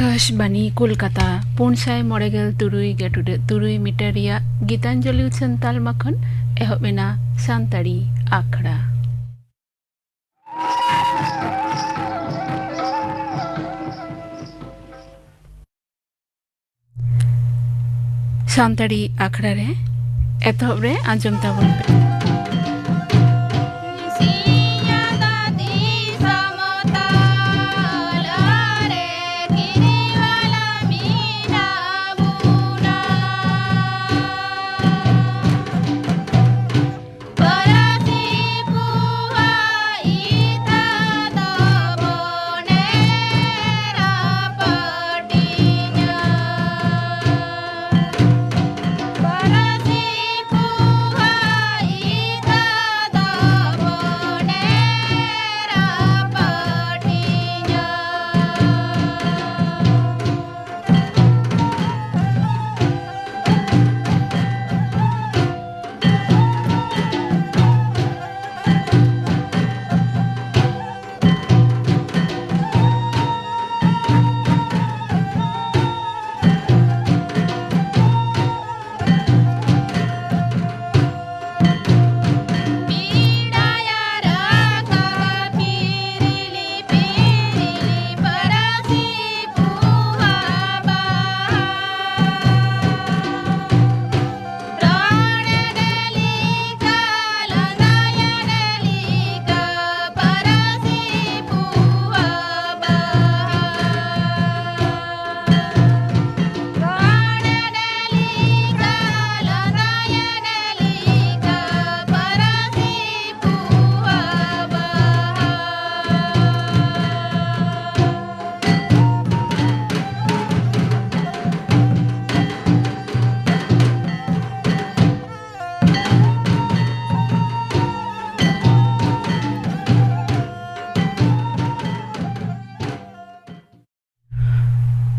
Akashvani Kolkata 497.3 metre Geetanjali उछन तालमा खन एहबेना सानताड़ी आखड़ा सानताड़ी आखड़ा रे एतहब रे आंजम ताबन पे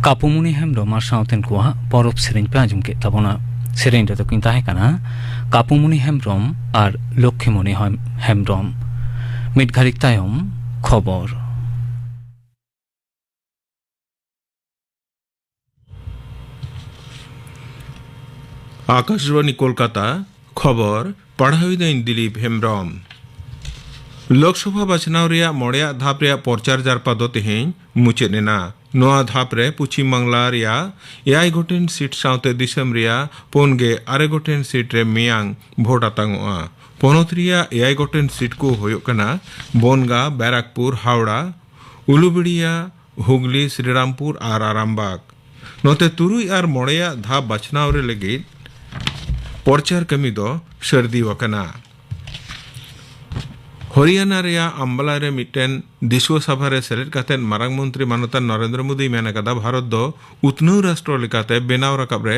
कापुमुनि हेम्ब्रम आर साउथेन कोहा परब सेरेन पे आंजम के ताबना सेरेन रे तो किन ताहे काना कापुमुनि हेम्ब्रम आर लक्ष्मीमुनि हेम्ब्रम मिट घारिक तायम खबर आकाशवाणी कोलकाता खबर पढ़ाई दिन दिलीप हेम्ब्रम लोकसभा बाछनाव रेया मोड़िया धाप रेया प्रचार जारपा दो तेहें मुचेद एना नोआ धाप रे पश्चिम बांग्ला रेया 8 गोटेन सीट साउते दिसम रेया 4 गोटेन सीट रे मियांग भोट आतांगोआ पोनोत रेया 8 गोटेन सीट को होयोग कना बोनगा बैराकपुर हावड़ा उलुबेड़िया हुगली श्रीरामपुर आर आरामबाग नोते तुरुई आर मोड़िया धाप बाछनाव रे लगिद प्रचार कमी दो सर्दी वकना हरियाणा रेया अम्बाला रे मिटेन दिशो सभा रे सेलेद कातेन मारांग मंत्री मानतान नरेंद्र मोदी मेन कदा भारत दो उतनौ राष्ट्र लेकाते बेनाव राकाब रे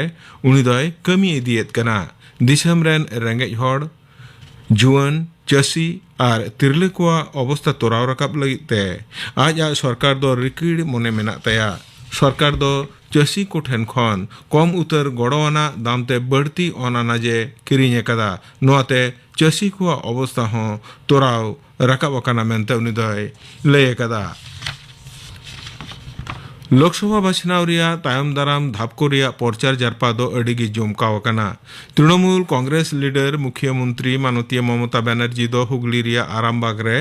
उनी दय कमी इदियेत कना दिसम रेन रेंगेज हड़ जुआन चासी आर तिरले कोआ अवस्था तोराव राकाब लगिते आज सरकार दो रिकिड़ मने मेना तया सरकार दो चासी को ठेन खन कम उतर गड़ोआना दामते बढ़ती अनाना जे किरिंग कदा नोआते चासी को अवस्था हो तोराव राकाब अकाना मेनते उनी दय लय कदा लोकसभा बाछनाव रेया तायम दाराम धापको रेया प्रचार जारपा दो अडिगी जमकाव अकाना तृणमूल कांग्रेस लीडर मुख्यमंत्री माननीय ममता बनर्जी दो हुगली रेया आरामबाग रे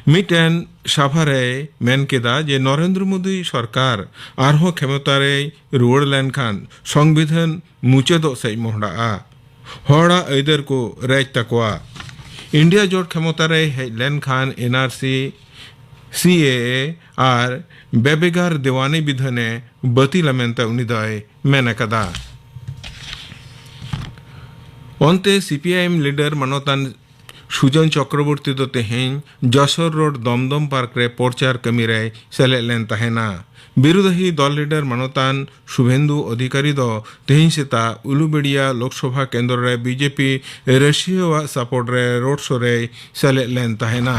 मिटेन सभा रे मेन केदा जे नरेंद्र मोदी सरकार आरहो क्षमता रे रुवाड़ लेनखान संविधान मुचादो सै मोहड़ा हड़ा ऐदर को रेज तकवा इंडिया जोट क्षमता रे हेज लेनखान एनआरसी सीएए आर बेबेगार देवानी विधाने बतिला मेनते उनी दय मेन कदा अन्ते सीपीआईएम लीडर मानतान सुजन चक्रवर्ती दो तेहें जसोर रोड दमदम पार्क रे प्रचार कमी रे सेलेद लेन ताहेना बिरुदाही दल लीडर मानतान शुभेंदु अधिकारी दो तेहें सेता उलुबेड़िया लोकसभा केंद्र रे बीजेपी रशिया सपोर्ट रे रोड शो रे सेलेद लेन ताहेना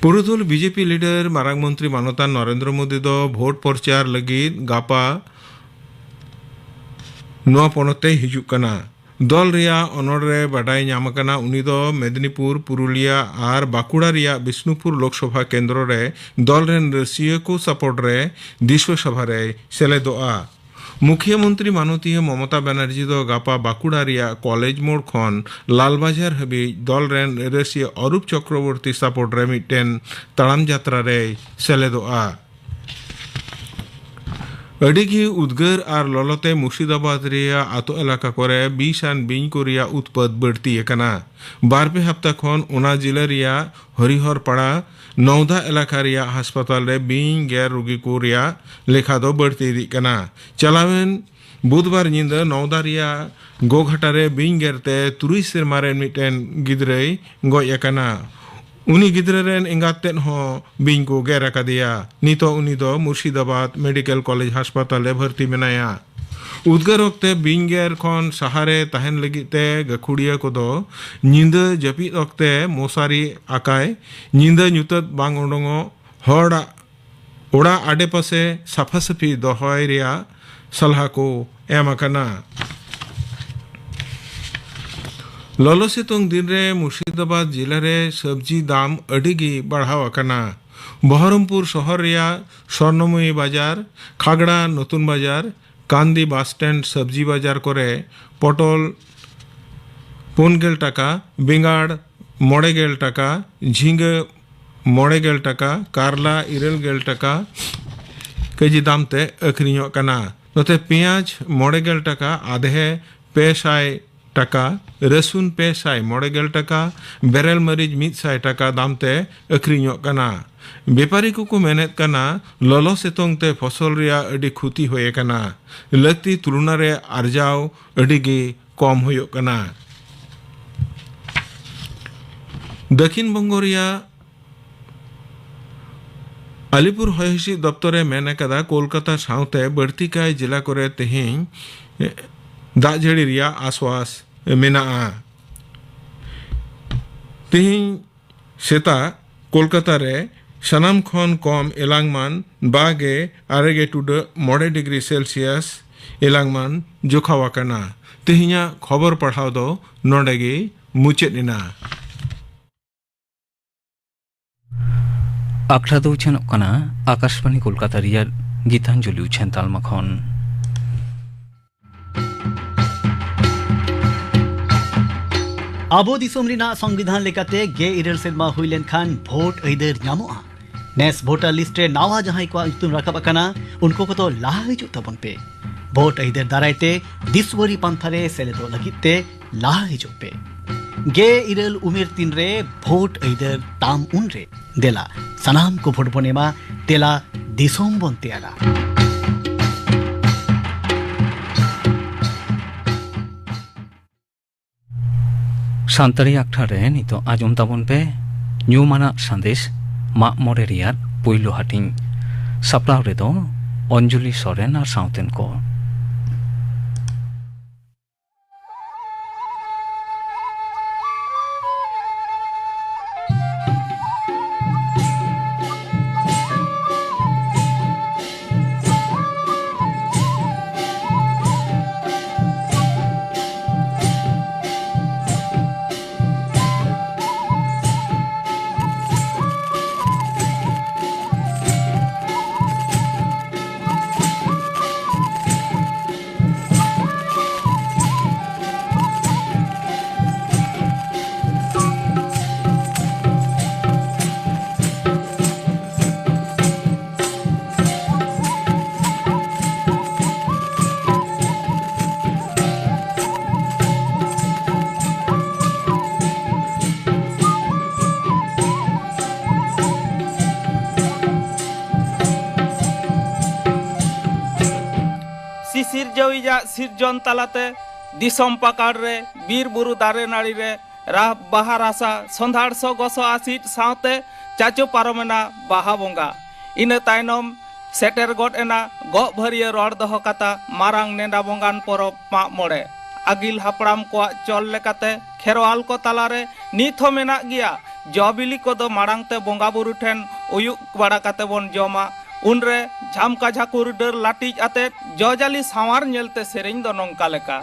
पुरुधुल बीजेपी लीडर मारांग मंत्री मानतान नरेंद्र मोदी दो भोट प्रचार लगी गापा नोआ पनते हिजुक कना दल रिया अनोड़रे बाडाय नाम कना उनी दो मेदिनीपुर पुरुलिया और बाकुड़ा रिया विष्णुपुर लोकसभा केंद्र रे दल रेन रसिया को सपोर्ट रे दिश्व सभा रे सेलेदोआ मुख्यमंत्री माननीय ममता बनर्जी दो गापा बाकुड़ा रिया कॉलेज मोड़ खन लालबाजार हबी दल रेन रसिया अरूप चक्रवर्ती सपोर्ट रे मिटेन तड़ाम यात्रा रे सेलेदोआ अडिगी उद्गार और ललते मुर्शिदाबाद रिया आतो एलाका करे बीशान बिंग को रिया उत्पाद बढ़ती एकना बारपे हफ्ता खन उना जिला रिया हरिहर पड़ा नौदा एलाका रिया अस्पताल रे बिंग गैर रोगी को रिया लेखा दो बढ़ती दिकना चलावेन बुधवार निंद नौदा रिया गोघाटा रे बिंग गेरते 3 सेरमारे मिटेन गिद्रे गय एकना उनी गिद्रे रेन एंगातेन हो बिंग को गेर अकादिया नितो उनी दो मुर्शिदाबाद मेडिकल कॉलेज अस्पताल रे भर्ती मेनाया उद्गार वक्ते बिंग गेर खन सहारे तहन लगिते गखुड़िया को दो निंद जपीद वक्ते मोसारी आकाय निंद ᱧᱩᱛᱟᱹᱛ बांग उडोंगो हड़ा ओड़ा आडे पासे साफा साफी दोहय रिया सलाह को एम अकना ललो सितुंग दिन रे मुर्शिदाबाद जिला रे सब्जी दाम अडिगी बढ़ाव अकना बहरमपुर शहर रिया स्वर्णमयी बाजार खागड़ा नतुन बाजार कांदी बस स्टैंड सब्जी बाजार करे पटल 5 टाका बेंगाड़ 9 टाका झींगे 9 टाका कारला 9 टाका केजी दामते अखरियों कना नोते पेंयाज 9 टाका आधे 500 टाका रसुन 500 टाका बेरेल मरीज 100 टाका दामते अखरियों कना व्यापारी को मेहनत करना ललो सितोंग ते फसल रिया अडी खुती होए कना लगती तुलना रे अर्जाव अडीगी कम होयो कना दक्षिण बंगो रिया अलीपुर हयसी दफ्तरे मेने कदा कोलकाता साउते बढ़ती काय जिला करे तेहिं दाजड़ी रिया आश्वास मेना तेहिं सेता कोलकाता रे सनाम खन कम एलांगमान बागे आरेगे टुड 9 डिग्री सेल्सियस एलांगमान जोखावाकना तेहिया खबर पढ़ाव दो नोडेगी मुचेदना आखड़ा दो चनकना आकाशवाणी कोलकाता रिया गीतांजलि उछन तालमा खन आबो दिसोम रिना संविधान लेकाते गे इरल सेरमा हुइलेन खान भोट अइदर ᱧᱟᱢᱚᱜᱼᱟ नेस भोटर लिस्ट रे नावा जहां को ᱧᱩᱛᱩᱢ राखब अकना उनको को तो लाह हिजुग तबन पे भोट अइदर दारायते दिसवरी पंथारे सेलेदो लगिते लाह हिजुग पे गे इरल उमेर तीन रे भोट अइदर ताम उन रे देला सनाम को भोट बनेमा तेला दिसोम बनते आला सानतारी आखड़ा रे नितो आजम ताबन पे ᱧᱩᱢᱟᱱᱟᱜ संदेश ᱢᱟᱜ ᱢᱚᱬᱮ ᱨᱮᱭᱟᱜ ᱯᱳᱭᱞᱳ ᱦᱟᱹᱴᱤᱧ ᱥᱟᱯᱲᱟᱣ ᱨᱮᱫᱚ ᱚᱧᱡᱚᱞᱤ ᱥᱚᱨᱮᱱ ᱟᱨ ᱥᱟᱶᱛᱮᱱ ᱠᱚ सिरजौइजा सिरजन तालाते दिसम पाकाड़ रे बीर बुरु दारे नाड़ी रे राह बाहा रासा संधाड़ सो गसो आसिट सावते चाचो पारमेना बाहा बोंगा इन तायनम सेटर गोट एना गो भरिया रड़ दहो कता मारांग नेंदा बोंगान परब माग मोड़े आगिल हापड़ाम को चल लेकाते खेरवाल को तालारे नित हो मेना गिया जबिली को दो मारांगते बोंगा बुरु ठेन उयुक बड़ा काते बोन जमा उनरे झामका झाकुर डर लाटिज आते जजाली सावार नेलते सेरेñ दो नोंका लेका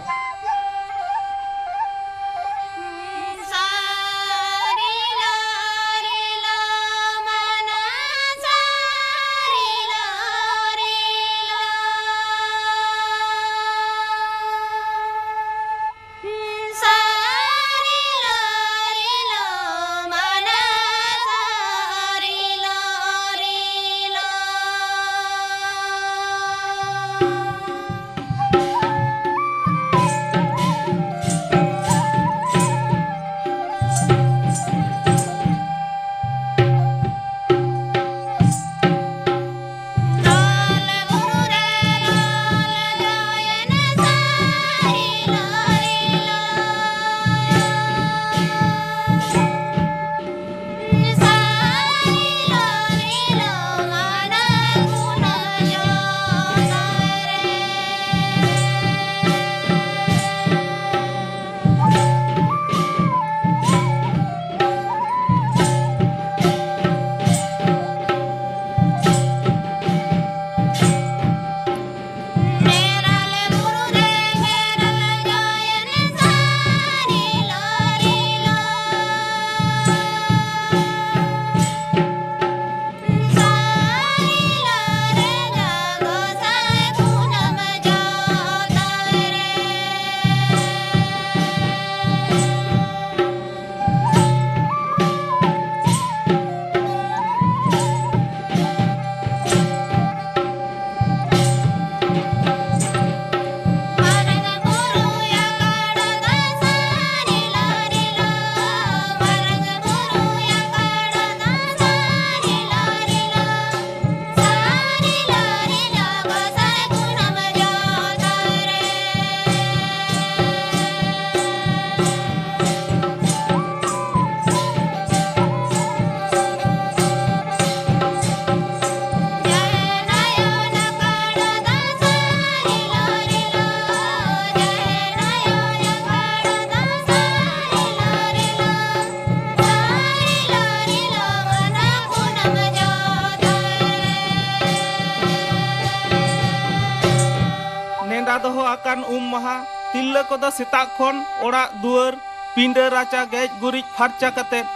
ᱜᱚᱴᱟ ᱫᱚᱦᱚ ᱟᱠᱟᱱ ᱢᱟᱦᱟ ᱛᱤᱨᱞᱟᱹ ᱠᱚᱫᱚ ᱥᱮᱛᱟᱜ ᱠᱷᱚᱱ ᱚᱲᱟᱜ ᱫᱩᱣᱟᱹᱨ ᱯᱤᱸᱰᱟᱹ ᱨᱟᱪᱟ ᱜᱮᱡ ᱜᱩᱨᱤᱡ ᱯᱷᱟᱨᱪᱟ ᱠᱟᱛᱮᱫ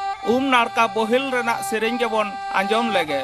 ᱱᱟᱲᱠᱟ ᱵᱚᱦᱮᱞ ᱨᱮᱱᱟᱜ ᱥᱮᱨᱮᱧ ᱜᱮᱵᱚᱱ ᱟᱸᱡᱚᱢ ᱞᱮᱜᱮ।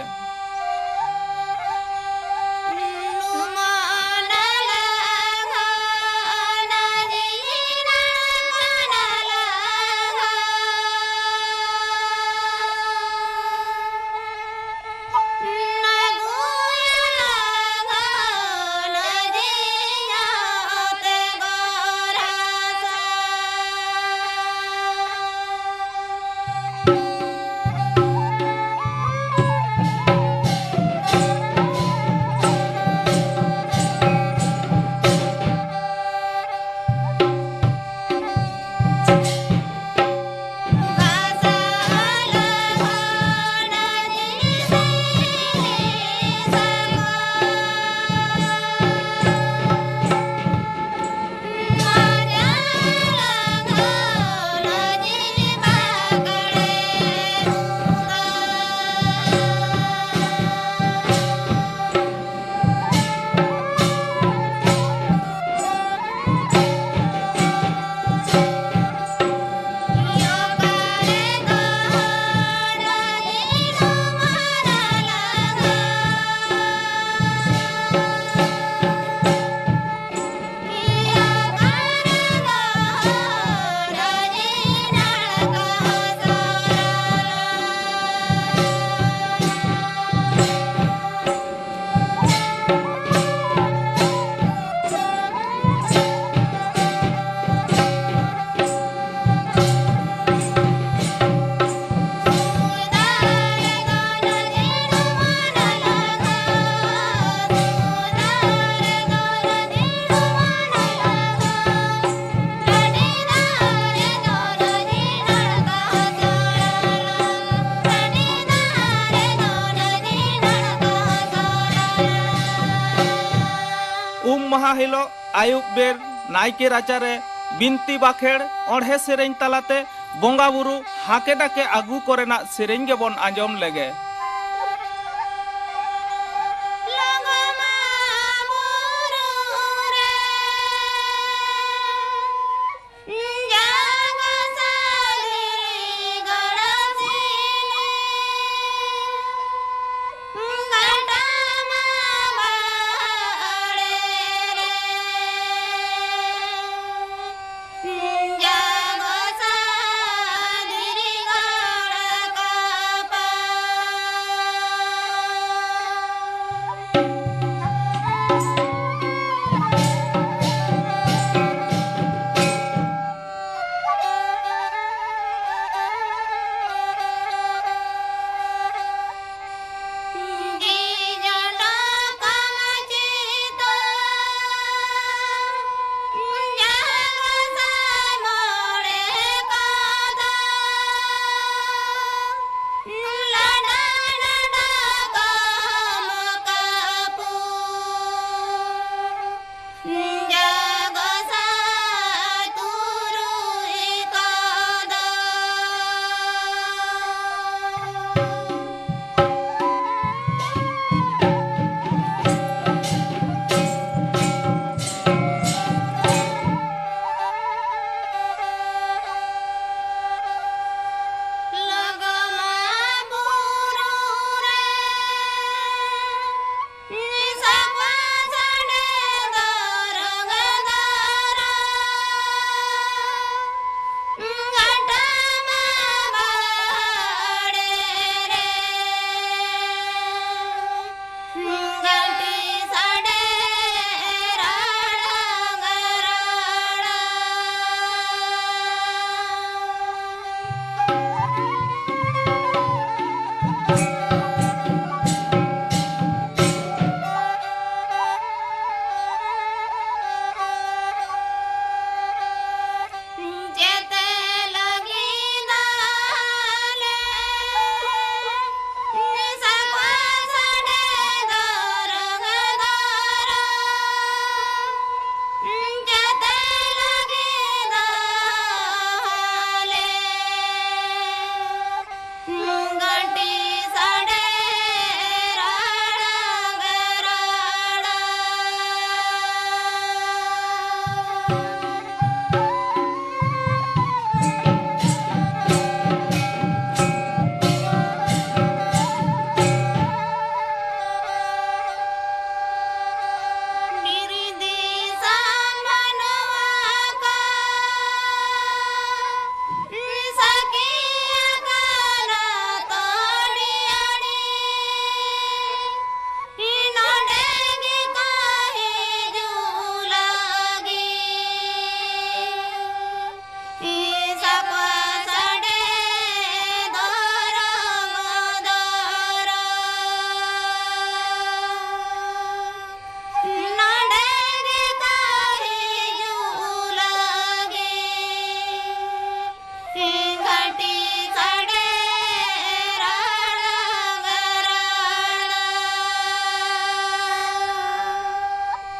ᱢᱟᱦᱟ ᱦᱤᱞᱳᱜ ᱟᱭᱩᱵ ᱵᱮᱨ ᱱᱟᱭᱠᱮ ᱨᱟᱪᱟᱨᱮ ᱵᱤᱱᱛᱤ ᱵᱟᱠᱷᱮᱲ ᱚᱬᱦᱮ ᱥᱮᱨᱮᱧ ᱛᱟᱞᱟᱛᱮ ᱵᱚᱸᱜᱟ ᱵᱩᱨᱩ ᱦᱟके ᱰᱟके ᱟᱹᱜᱩ ᱠᱚᱨᱮᱱᱟᱜ ᱥᱮᱨᱮᱧ ᱜᱮᱵᱚᱱ ᱟᱸᱡᱚᱢ ᱞᱮᱜᱮ।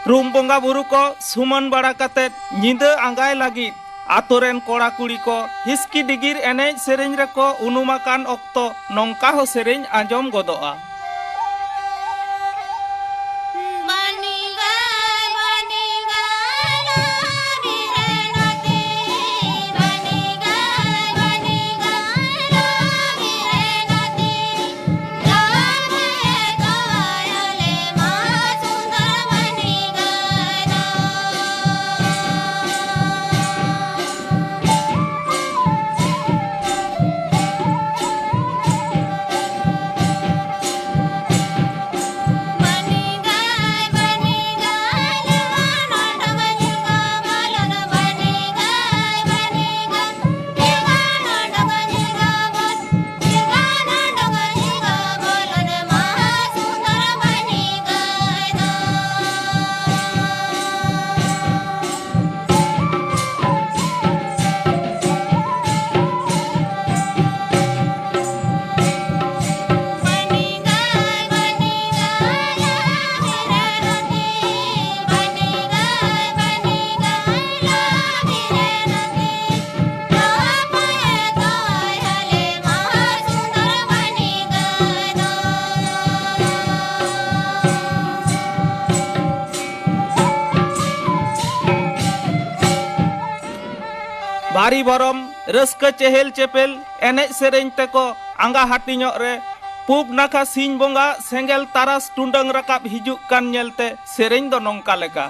रूम बोंगा बुरु को सुमन बड़ा कते निंदा आंगाय लगी आतोरेन कोड़ा कुड़ी को हिस्की डिगिर एनेज सेरेंज रे को उनुमाकान ऑक्तो नौका हो सेरेंज आंजोम गोदोआ। बारी बरम रस्क चेहेल चेपेल एनेज सेरेंज तेको आंगा हाटिño रे पूब नाखा सिंह बोंगा सेंगेल तारास टुंडंग रकाब हिजुक कान नेलते सेरेंज दो नोंका लेका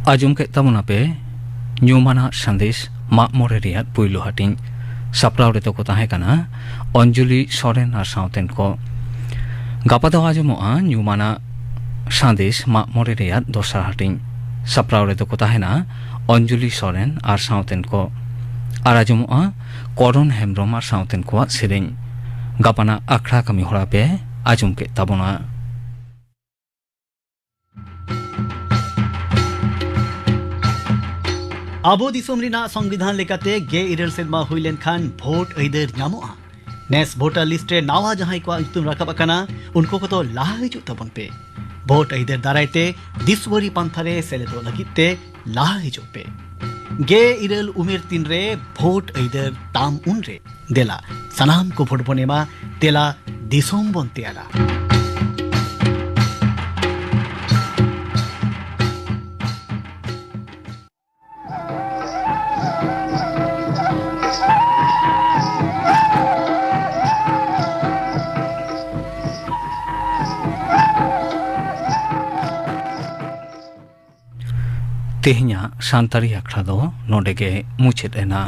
आजम के तबना पे न्यूमाना संदेश माग मोरे रियात पुइलो हाटिंग साप्राव रे तो को ताहे काना अंजुली सोरेन और साउथेन को गापा दो आजमोआ न्यूमाना संदेश माग मोरे रियात दोसर हाटिंग साप्राव रे तो को ताहे ना अंजुली सोरेन और साउथेन को और आजमोआ करन हेमब्रम और साउथेन को सेरें गापाना आखड़ा कमी होड़ा पे आजम के तबना आबो दिसोम रिना संविधान लेकाते गे इरल सेरमा हुइलेन खान भोट अइदर ᱧᱟᱢᱚᱜᱼᱟ नेस भोटर लिस्ट रे नावा जहां को ᱧᱩᱛᱩᱢ राखब अकाना उनको को तो लाह हिजु तबन पे भोट अइदर दारायते दिसवरी पंथारे सेलेदो लगिते लाह हिजु पे गे इरल उमेर 3 रे भोट अइदर ताम उन रे देला सनाम को भोट बनेमा तेला दिसोम बनते आला तेहኛ सानतारी आखड़ा दो नोडे के मुचेद एना